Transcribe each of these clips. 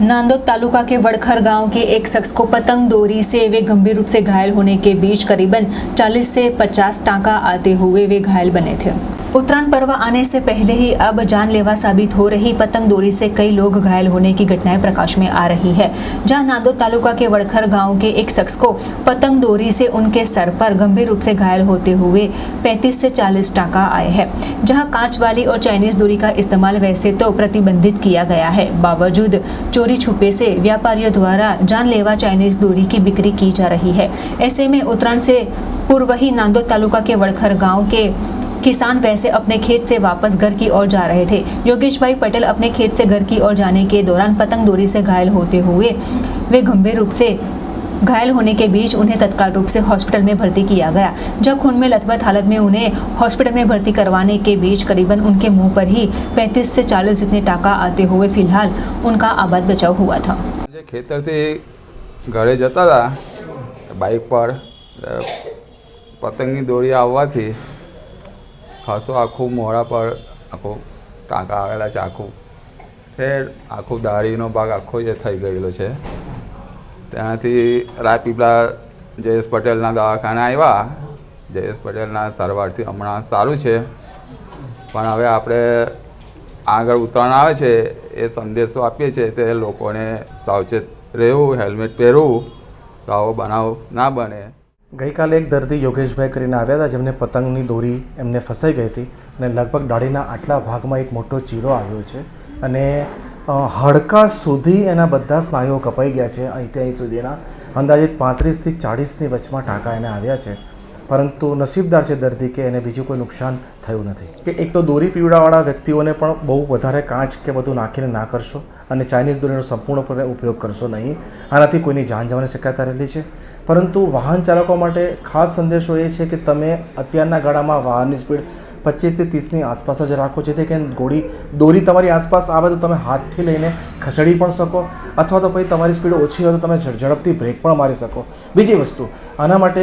नांदोद तालुका के वड़खर गांव के एक शख्स को पतंग डोरी से वे गंभीर रूप से घायल होने के बीच करीबन 40 से 50 टांका आते हुए वे घायल बने थे। उत्तरायण पर्व आने से पहले ही अब जानलेवा साबित हो रही पतंग डोरी से कई लोग घायल होने की घटनाएं प्रकाश में आ रही है। जहां नांदोद तालुका के वड़खर गांव के एक शख्स को पतंग डोरी से उनके सर पर गंभीर रूप से घायल होते हुए 35 से 40 टांका आए हैं। जहां कांच वाली और चाइनीज डोरी का इस्तेमाल वैसे तो प्रतिबंधित किया गया है, बावजूद चोरी छुपे से व्यापारियों द्वारा जानलेवा चाइनीज डोरी की बिक्री की जा रही है। ऐसे में उत्तरायण से पूर्व ही नांदोद तालुका के वड़खर गांव के किसान वैसे अपने खेत से वापस घर की ओर जा रहे थे। योगेश भाई पटेल अपने खेत से घर की ओर जाने के दौरान पतंग डोरी से घायल होते हुए वे गंभीर रूप से घायल होने के बीच उन्हें तत्काल रूप से हॉस्पिटल में भर्ती किया गया। जब खून में लथपथ हालत में उन्हें हॉस्पिटल में भर्ती करवाने के बीच करीबन उनके मुंह पर ही 35 से 40 जितने टाका आते हुए फिलहाल उनका आबाद बचाव हुआ था। खेतर से घरे जता था बाइक पर पतंग की डोरी आववाथी खासो आखू मोड़ा पर आखो टाँका आवेला छे। आखू फेर आखू दाढ़ीनो भाग आखो जे थई गयेलो छे। त्याथी राजपीपला जयेश पटेलना दवाखाने आव्या। जयेश पटेलना सारवारथी हमणां सारुं छे, पण हवे आपणे आगळ उतरायण आवे छे ए संदेशो आपीए छे ते लोकोने सावचेत रहेवुं, हेल्मेट पहेरवुं तो आवो बनाव ना बने। गई काले एक दर्दी योगेशभाई करीने आव्या हता, जेमने पतंगनी दोरी एમને ફસાઈ ગઈ હતી અને લગભગ દાઢીના આટલા ભાગમાં એક મોટો ચીરો આવ્યો છે અને હાડકા સુધી એના બધા સ્નાયુઓ કપાઈ ગયા છે। અહીંથી અહીં સુધીના અંદાજિત 35 થી 40ની વચમાં ટાંકા એને આવ્યા છે, પરંતુ નસીબદાર છે દર્દી કે એને બીજું કોઈ નુકસાન થયું નથી। કે એક તો દોરી પીવડાવાળા વ્યક્તિઓને પણ બહુ વધારે કાચ કે બધું નાખીને ના કરશો અને ચાઇનીઝ દોરીનો સંપૂર્ણપણે ઉપયોગ કરશો નહીં। આનાથી કોઈની જાન જવાની શક્યતા રહેલી છે। પરંતુ વાહન ચાલકો માટે ખાસ સંદેશો એ છે કે તમે અત્યારના ગાળામાં વાહનની સ્પીડ 25 થી 30ની આસપાસ જ રાખો, જેથી કે દોરી તમારી આસપાસ આવે તો તમે હાથથી લઈને ખસેડી પણ શકો, અથવા તો પછી તમારી સ્પીડ ઓછી હોય તો તમે ઝડપથી બ્રેક પણ મારી શકો। બીજી વસ્તુ, આના માટે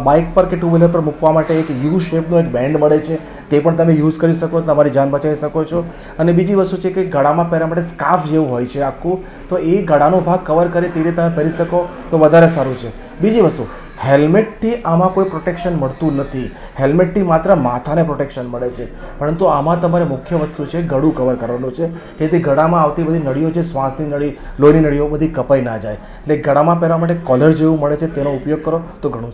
બાઇક પર કે ટુ વ્હીલર પર મૂકવા માટે એક યુ શેપનો એક બેન્ડ મળે છે, તે પણ તમે યુઝ કરી શકો, તમારી જાન બચાવી શકો છો। અને બીજી વસ્તુ છે કે ગળામાં પહેરવા માટે સ્કાર્ફ જેવું હોય છે આખું, તો એ ગળાનો ભાગ કવર કરે તે રીતે તમે પહેરી શકો તો વધારે સારું છે। બીજી વસ્તુ, હેલ્મેટથી આમાં કોઈ પ્રોટેક્શન મળતું નથી। હેલ્મેટથી માત્ર માથાને પ્રોટેક્શન મળે છે, પરંતુ આમાં તમારે મુખ્ય વસ્તુ છે ગળું કવર કરવાનું છે, જેથી ગળામાં આવતી બધી નળીઓ છે, શ્વાસની નળી, લોહીની નળીઓ બધી કપાઈ ના જાય। એટલે ગળામાં પહેરવા માટે કોલર જેવું મળે છે, તેનો ઉપયોગ કરો તો ઘણું સારું।